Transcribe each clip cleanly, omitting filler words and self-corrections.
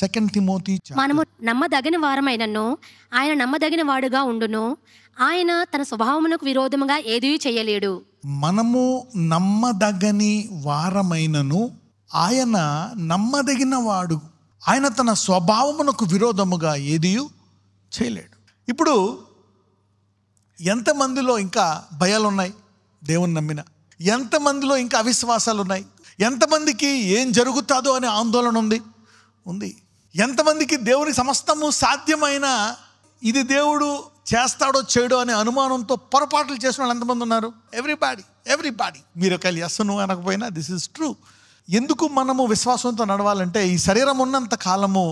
2 Timothy మనము నమ్మదగిన వారమైనను ఆయన నమ్మదగిన వాడుగా ఉండును. ఆయన తన స్వభావమునకు విరోధముగా ఏదీ చేయలేడు. మనము నమ్మదగని వారమైనను ఆయన నమ్మదగిన వాడు, ఆయన తన స్వభావమునకు విరోధముగా ఏదీ చేయలేడు. ఇప్పుడు ఎంతమందిలో ఇంకా భయాలు ఉన్నాయి దేవుని నమ్మిన? ఎంతమందిలో ఇంకా అవిశ్వాసాలు ఉన్నాయి? ఎంతమందికి ఏం జరుగుతుందో అనే ఆందోళన ఉంది. ఎంతమందికి దేవుని సమస్తము సాధ్యమైన ఇది దేవుడు చేస్తాడో చేయడో అనే అనుమానంతో పొరపాట్లు చేసిన వాళ్ళు ఎంతమంది ఉన్నారు? ఎవ్రీబాడీ. మీరు ఒకవేళ ఎస్ను అనకపోయినా దిస్ ఇస్ ట్రూ. ఎందుకు మనము విశ్వాసంతో నడవాలంటే ఈ శరీరం ఉన్నంత కాలము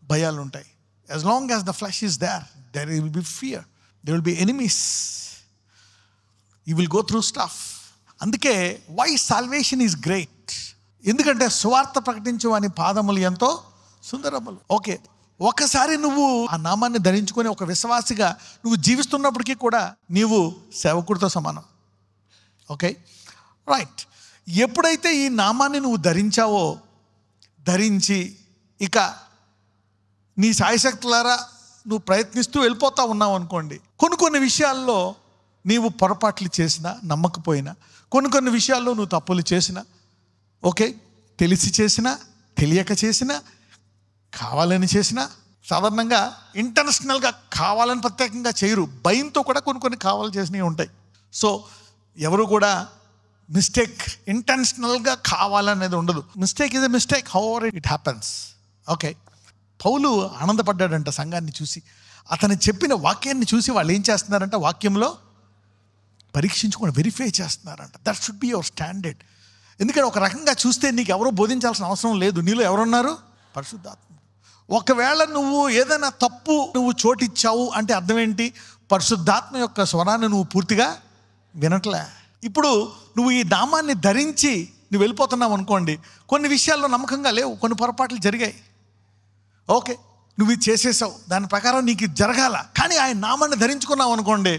భయాలు ఉంటాయి. as long as the flesh is there will be fear, there will be enemies, you will go through stuff. అందుకే why salvation is great, ఎందుకంటే సువార్త ప్రకటించు అని పాదములు ఎంతో సుందరములు. ఓకే, ఒకసారి నువ్వు ఆ నామాన్ని ధరించుకొని ఒక విశ్వాసిగా నువ్వు జీవిస్తున్నప్పటికీ కూడా నీవు సేవకుడితో సమానం. Okay, right. ఎప్పుడైతే ఈ నామాన్ని నువ్వు ధరించి ఇక నీ సాయశక్తులారా నువ్వు ప్రయత్నిస్తూ వెళ్ళిపోతా ఉన్నావు అనుకోండి, కొన్ని విషయాల్లో నీవు పొరపాట్లు చేసినా, నమ్మకపోయినా, కొన్ని విషయాల్లో నువ్వు తప్పులు చేసినా, ఓకే, తెలిసి చేసినా, తెలియక చేసినా, కావాలని చేసినా, సాధారణంగా ఇంటర్నేషనల్గా కావాలని ప్రత్యేకంగా చేయరు, భయంతో కూడా కొన్ని కావాలని చేసినవి ఉంటాయి. సో ఎవరు కూడా మిస్టేక్ ఇంటెన్షనల్గా కావాలనేది ఉండదు. Mistake is a mistake, however it happens. Okay, Paul ఆనందపడ్డాడంట సంఘాన్ని చూసి. అతను చెప్పిన వాక్యాన్ని చూసి వాళ్ళు ఏం చేస్తున్నారంట, వాక్యంలో పరీక్షించుకొని వెరిఫై చేస్తున్నారంట. That should be your standard. ఎందుకంటే ఒక రకంగా చూస్తే నీకు ఎవరో బోధించాల్సిన అవసరం లేదు, నీలో ఎవరున్నారు? పరిశుద్ధాత్మ. ఒకవేళ నువ్వు ఏదైనా తప్పు నువ్వు చోటిచ్చావు అంటే అర్థం ఏంటి? పరిశుద్ధాత్మ యొక్క స్వరాన్ని నువ్వు పూర్తిగా వినట్లే. ఇప్పుడు నువ్వు ఈ నామాన్ని ధరించి నువ్వు వెళ్ళిపోతున్నావు అనుకోండి, కొన్ని విషయాల్లో నమ్మకంగా లేవు, కొన్ని పొరపాట్లు జరిగాయి. ఓకే, నువ్వు ఇది చేసేసావు, దాని ప్రకారం నీకు జరగాల, కానీ ఆయన నామాన్ని ధరించుకున్నావు అనుకోండి,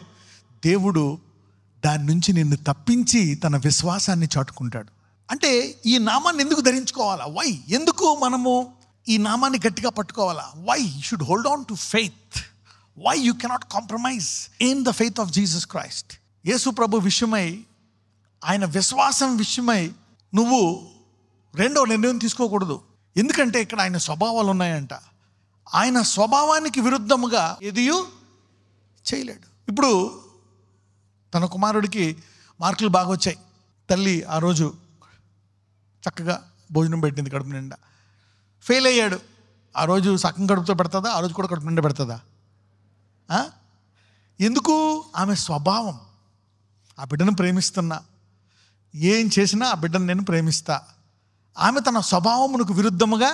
దేవుడు దాని నుంచి నిన్ను తప్పించి తన విశ్వాసాన్ని చాటుకుంటాడు. అంటే ఈ నామాన్ని ఎందుకు ధరించుకోవాలా? వై? ఎందుకు మనము ఈ నామాన్ని గట్టిగా పట్టుకోవాలా? Why you should hold on to faith? Why you cannot compromise in the faith of Jesus Christ? యేసు ప్రభు విషయమై, ఆయన విశ్వాసం విషయమై నువ్వు రెండో నిర్ణయం తీసుకోకూడదు. ఎందుకంటే ఇక్కడ ఆయన స్వభావాలు ఉన్నాయంట. ఆయన స్వభావానికి విరుద్ధముగా ఏదీ చేయలేడు. ఇప్పుడు తన కుమారుడికి మార్కులు బాగా వచ్చాయి. తల్లి ఆ రోజు చక్కగా భోజనం పెట్టింది కడుపు నిండా. ఫెయిల్ అయ్యాడు. ఆ రోజు సగం కడుపుతో పెడుతుందా? ఆ రోజు కూడా కడుపు నిండా పెడుతుందా? ఎందుకు? ఆమె స్వభావం. ఆ బిడ్డను ప్రేమిస్తున్నా, ఏం చేసినా ఆ బిడ్డను నేను ప్రేమిస్తా. ఆమె తన స్వభావమునకు విరుద్ధముగా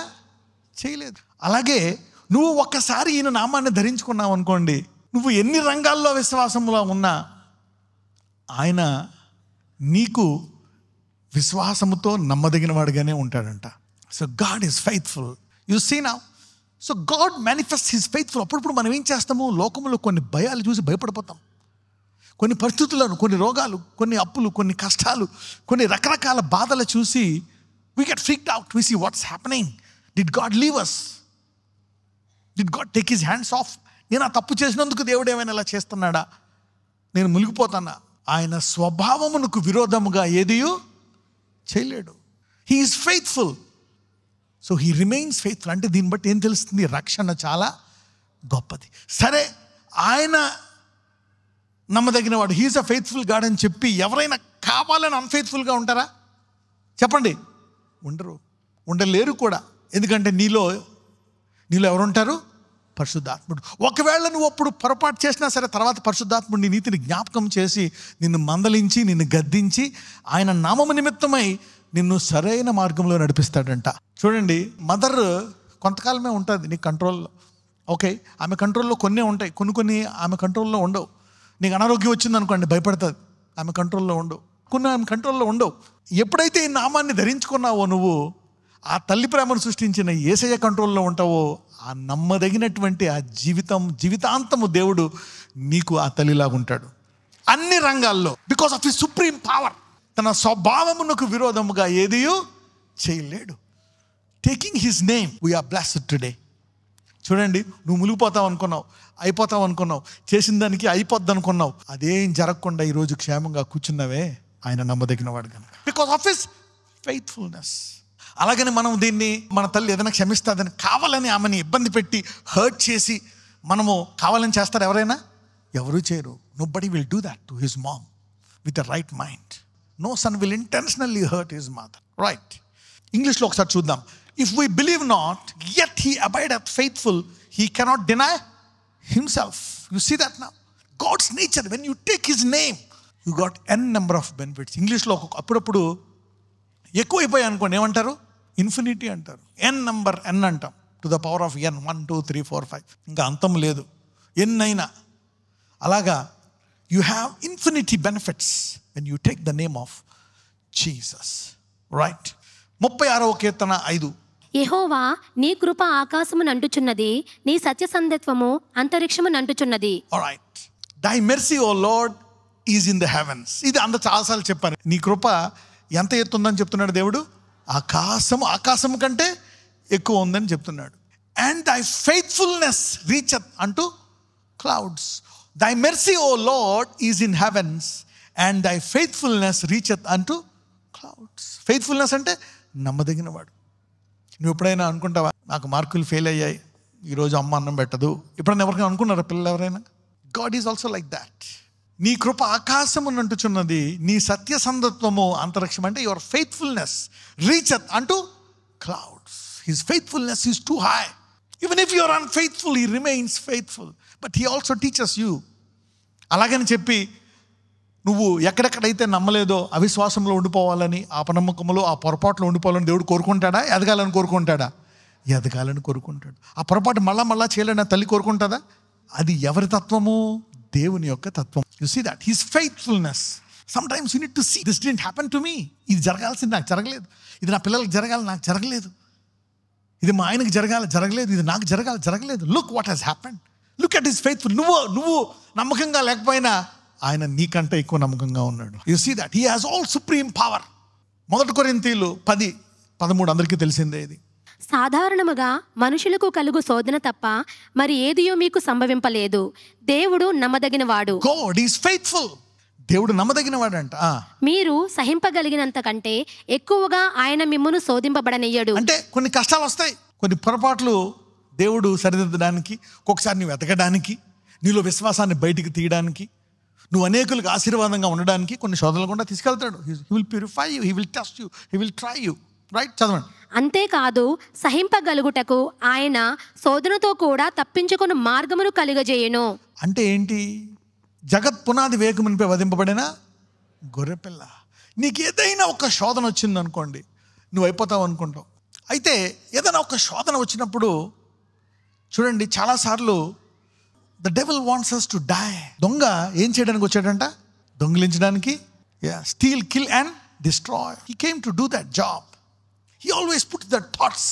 చేయలేదు. అలాగే నువ్వు ఒక్కసారి ఈయన నామాన్ని ధరించుకున్నావు అనుకోండి, నువ్వు ఎన్ని రంగాల్లో విశ్వాసంలో ఉన్నా ఆయన నీకు విశ్వాసముతో నమ్మదగిన వాడిగానే ఉంటాడంట. So God is faithful. You see now. So God manifest his faithful. అప్పుడప్పుడు మనం ఏం చేస్తాము, లోకంలో కొన్ని భయాలు చూసి భయపడిపోతాం. కొన్ని పరిస్థితులను, కొన్ని రోగాలు, కొన్ని అప్పులు, కొన్ని కష్టాలు, కొన్ని రకరకాల బాధలు చూసి we get freaked out. We see what's happening. Did God leave us? Did God take his hands off? నేను ఆ తప్పు చేసినందుకు దేవుడు ఏమైనా ఇలా చేస్తున్నాడా? నేను మునిగిపోతానా? ఆయన స్వభావమునకు విరోధముగా ఏదీ చేయలేడు. He is faithful. So he remains faithful. అంటే దీన్ని బట్టి ఏం తెలుస్తుంది? రక్షణ చాలా గొప్పది. సరే, ఆయన నమ్మదగిన వాడు, హీఈస్ అ ఫెయిత్ఫుల్ గాడ్ అని చెప్పి ఎవరైనా కావాలని అన్ఫెయిత్ఫుల్గా ఉంటారా? చెప్పండి. ఉండలేరు కూడా. ఎందుకంటే నీలో ఎవరుంటారు? పరిశుద్ధాత్ముడు. ఒకవేళ నువ్వు అప్పుడు పొరపాటు చేసినా సరే, తర్వాత పరిశుద్ధాత్ముడు నీ నీతిని జ్ఞాపకం చేసి నిన్ను మందలించి, నిన్ను గద్దించి, ఆయన నామము నిమిత్తమై నిన్ను సరైన మార్గంలో నడిపిస్తాడంట. చూడండి, మదర్ కొంతకాలమే ఉంటుంది నీ కంట్రోల్లో. ఓకే, ఆమె కంట్రోల్లో కొన్నే ఉంటాయి, కొన్ని ఆమె కంట్రోల్లో ఉండవు. నీకు అనారోగ్యం వచ్చింది అనుకోండి, భయపడుతుంది, ఆమె కంట్రోల్లో ఉండవు. కొన్ని ఆమె కంట్రోల్లో ఉండవు. ఎప్పుడైతే ఈ నామాన్ని ధరించుకున్నావో నువ్వు ఆ తల్లి ప్రేమను సృష్టించిన యేసయ్య కంట్రోల్లో ఉంటావో, ఆ నమ్మదగినటువంటి ఆ జీవితాంతము దేవుడు నీకు ఆ తల్లిలాగా ఉంటాడు అన్ని రంగాల్లో. Because of his supreme power. తన స్వభావమునకు విరోధముగా ఏదీ చేయలేడు. Taking his name we are blessed today. చూడండి, నువ్వు మునిగిపోతావు అనుకున్నావు, అయిపోతావు అనుకున్నావు, చేసిన దానికి అయిపోద్ది అనుకున్నావు, అదేం జరగకుండా ఈరోజు క్షేమంగా కూర్చున్నావే ఆయన నమ్మదగిన వాడు కనుక, బికాస్ ఆఫ్ హిస్ ఫెయిత్ఫుల్నెస్. అలాగని మనం దీన్ని మన తల్లి ఏదైనా క్షమిస్తుందని కావాలని ఆమెని ఇబ్బంది పెట్టి హర్ట్ చేసి మనము కావాలని చేస్తారు ఎవరైనా? ఎవరు చేయరు. Nobody will do that to his mom with the right mind. No son will intentionally hurt his mother, right? ఇంగ్లీష్లో ఒకసారి చూద్దాం. If we believe not, yet he abideth faithful, he cannot deny himself. You see that now? God's nature, when you take his name, you got n number of benefits. ఇంగ్లీష్లో అప్పుడప్పుడు ఎక్కువైపోయాయి అనుకోండి, ఏమంటారు? Infinity అంటారు. n number n అంటాం, to the power of n, 1 2 3 4 5, ఇంకా అంతం లేదు, ఎన్ అయినా. అలాగా you have infinity benefits when you take the name of Jesus, right? 36వ కీర్తన 5. యెహోవా, నీ కృప ఆకాశము నంటుచున్నది, నీ సత్యసంధత్వము అంతరిక్షము నంటుచున్నది. Alright. Thy mercy O Lord is in the heavens. ఇది అందరూ చాలాసార్లు చెప్పాను. నీ కృప ఎంత ఎత్తుందని చెప్తున్నాడు దేవుడు? ఆకాశం కంటే ఎక్కువ ఉందని చెప్తున్నాడు. And thy faithfulness reacheth unto clouds. Thy mercy O Lord is in heavens and thy faithfulness reacheth unto clouds. Faithfulness అంటే నమ్మదగిన వాడు. నువ్వు ఎప్పుడైనా అనుకుంటావా, నాకు మార్కులు ఫెయిల్ అయ్యాయి, ఈరోజు అమ్మ అన్నం పెట్టదు? ఎప్పుడైనా ఎవరికైనా అనుకున్నారా పిల్లలు ఎవరైనా? God is also like that. నీ కృప ఆకాశము నంటుచున్నది, నీ సత్యసంధత్వము అంతరిక్షం, అంటే your faithfulness reacheth unto clouds. His faithfulness is too high. Even if you are unfaithful, he remains faithful, but he also teachers you. అలాగని చెప్పి నువ్వు ఎక్కడెక్కడైతే నమ్మలేదో అవిశ్వాసంలో ఉండిపోవాలని, అపనమ్మకంలో, ఆ పొరపాట్లో ఉండిపోవాలని దేవుడు కోరుకుంటాడా? ఎదగాలని కోరుకుంటాడా? ఎదగాలని కోరుకుంటాడు. ఆ పొరపాటు మళ్ళా చేయాలని తల్లి కోరుకుంటుందా? అది ఎవరి తత్వము? దేవుని యొక్క తత్వం. You see that his faithfulness. Sometimes you need to see, this didn't happen to me. ఇది జరగాల్సింది నాకు జరగలేదు, ఇది నా పిల్లలకి జరగాలి, నాకు జరగలేదు, ఇది మా ఆయనకి జరగలేదు, ఇది నాకు జరగలేదు. Look what he's happened, look at his faithful. నువ్వు నమ్మకంగా లేకపోయినా ఆయన నీకంటే ఎక్కువ నమ్మకంగా ఉన్నాడు. You see that he has all supreme power. 1 కొరింథీయులు 10:13 అందరికీ తెలిసిందే ఇది. సాధారణముగా మనుషులకు కలుగు శోధన తప్ప మరి ఏదియో మీకు సంభవింపలేదు. దేవుడు నమ్మదగినవాడు. God is faithful. దేవుడు నమ్మదగినవాడంట. మీరు సహింపగలిగినంత కంటే ఎక్కువగా ఆయన మిమ్మును శోధింపబడనియ్యడు. అంటే కొన్ని కష్టాలు వస్తాయి, కొన్ని పొరపాట్లు దేవుడు సరిదిద్దడానికి, ఒక్కొక్కసారి నువ్వు ఎతకడానికి, నీలో విశ్వాసాన్ని బయటికి తీయడానికి, నువ్వు అనేకులకు ఆశీర్వాదంగా ఉండడానికి కొన్ని శోధనలు కూడా తీసుకెళ్తాడు. He will purify you, he will test you, he will try you, right? చదవండి. అంతేకాదు సహింపగలుగుటకు ఆయన శోధనతో కూడా తప్పించుకుని మార్గమును కలుగజేయును. అంటే ఏంటి? జగత్ పునాది వేగమునిపై వధింపబడిన గొర్రెపిల్ల. నీకు ఏదైనా ఒక శోధన వచ్చిందనుకోండి, నువ్వు అయిపోతావు అనుకుంటావు. అయితే ఏదైనా ఒక శోధన వచ్చినప్పుడు చూడండి, చాలాసార్లు the devil wants us to die. దొంగ ఏం చేయడానికి వచ్చాడంట? దొంగిలించడానికి. Steal, kill and destroy. He came to do that job. He always puts that thoughts.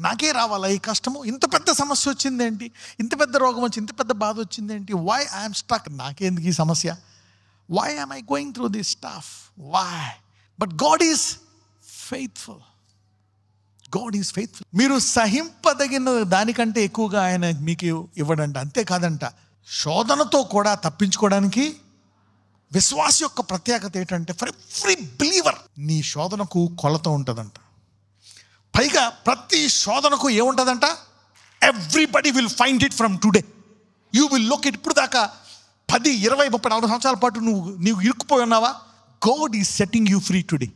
నాకే రావాలా ఈ కష్టము? ఇంత పెద్ద సమస్య వచ్చిందేంటి? ఇంత పెద్ద రోగం వచ్చి, ఇంత పెద్ద బాధ వచ్చిందేంటి? Why I'm stuck? నాకేందుకు ఈ సమస్య? Why I'm I going through this stuff? Why? But God is faithful. God is faithful. మీరు సహింపదగిన దానికంటే ఎక్కువగా ఆయన మీకు ఇవ్వడంట. అంతేకాదంట, శోధనతో కూడా తప్పించుకోవడానికి. విశ్వాస యొక్క ప్రత్యేకత ఏంటంటే, ఫర్ ఎవ్రీ బిలీవర్ నీ శోధనకు కొలత ఉంటుందంట. పైగా ప్రతి శోధనకు ఏముంటుందంట? Everybody will find it from today. You will look it. ఇప్పుడు దాకా 10, 20, 30, 40 సంవత్సరాల పాటు నువ్వు ఇరుక్కుపోయి ఉన్నావా? God is setting you free today.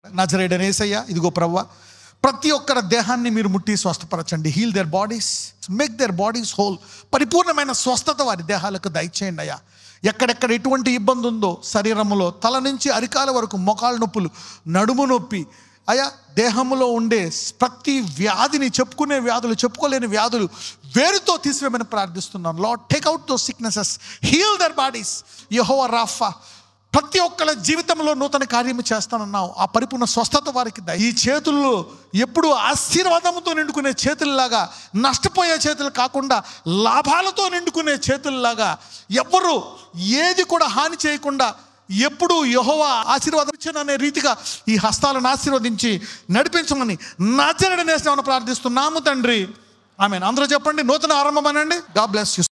నజరేయుడైన యేసయ్య, ఇదిగో ప్రభువా, ప్రతి ఒక్కరి దేహాన్ని మీరు ముట్టి స్వస్థపరచండి. Heal their bodies, make their bodies whole. పరిపూర్ణమైన స్వస్థత వారి దేహాలకు దయచేయండి అయ్యా. ఎక్కడెక్కడ ఎటువంటి ఇబ్బంది ఉందో శరీరంలో, తల నుంచి అరికాల వరకు, మోకాళ్ళ నొప్పులు, నడుము నొప్పి, అయ్యా దేహంలో ఉండే ప్రతి వ్యాధిని, చెప్పుకునే వ్యాధులు, చెప్పుకోలేని వ్యాధులు వేరుతో తీసివేయమని ప్రార్థిస్తున్నాను. Lord, take out those sicknesses, heal their bodies. యెహోవా రాఫా, ప్రతి ఒక్కరి జీవితంలో నూతన కార్యము చేస్తానన్నావు. ఆ పరిపూర్ణ స్వస్థత వారికి దయ. ఈ చేతుల్లో ఎప్పుడు ఆశీర్వాదంతో నిండుకునే చేతుల్లాగా, నష్టపోయే చేతులు కాకుండా లాభాలతో నిండుకునే చేతుల్లాగా, ఎవ్వరూ ఏది కూడా హాని చేయకుండా ఎప్పుడు యెహోవా ఆశీర్వాదం అనే రీతిగా ఈ హస్తాలను ఆశీర్వదించి నడిపించమని నజరేయుడైన యేసునామమున ప్రార్థిస్తున్నాము తండ్రి. ఆమేన్. అందరూ చెప్పండి, నూతన ఆరంభం అనండి. God bless you.